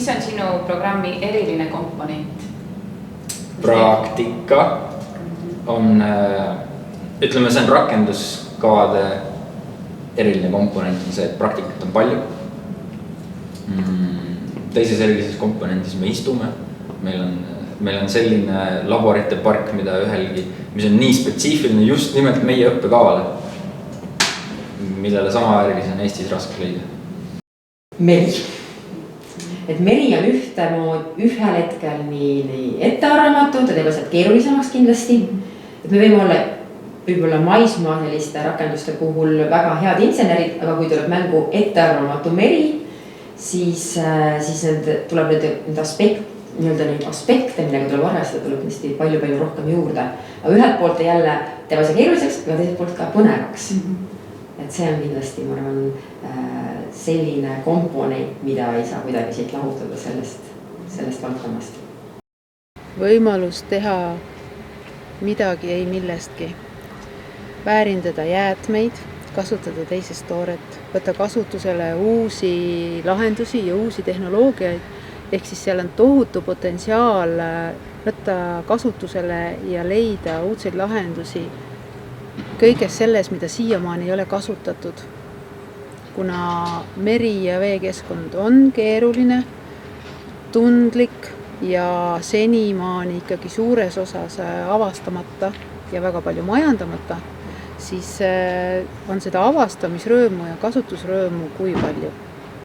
Mis on sinu programmi eriline komponent? Praktika on, ütleme, see on rakenduskavade eriline komponent on see, et praktikat on palju. Teises erilises komponendis me istume. Meil on selline laborite park, mis on nii spetsiifiline just nimelt meie õppekavale, millele samavärgis on Eestis raske leida. Meri. Et meri on ühel hetkel nii ettearvamatu, ta teeb asjad keerulisemaks kindlasti. Et me võime olla võib-olla maismaa selliste rakenduste puhul väga head insenerid, aga kui tuleb mängu ettearvamatu meri, siis tuleb neid aspekte, millega tuleb arvestada, tuleb kindlasti palju rohkem juurde. Aga ühelt poolt jälle teeb asja keeruliseks, aga teiselt poolt ka põnevaks. Et see on kindlasti, ma arvan, selline komponent, mida ei saa kuidagi siit lahutada sellest valdkonnast. Võimalus teha midagi ei millestki. Väärindada jäätmeid, kasutada teisest tooret, võtta kasutusele uusi lahendusi ja uusi tehnoloogiaid. Ehk siis seal on tohutu potentsiaal võtta kasutusele ja leida uudseid lahendusi kõiges selles, mida siiamaani ei ole kasutatud. Kuna meri ja veekeskkond on keeruline, tundlik ja senimaani ikkagi suures osas avastamata ja väga palju majandamata, siis on seda avastamisrõõmu ja kasutusrõõmu kui palju.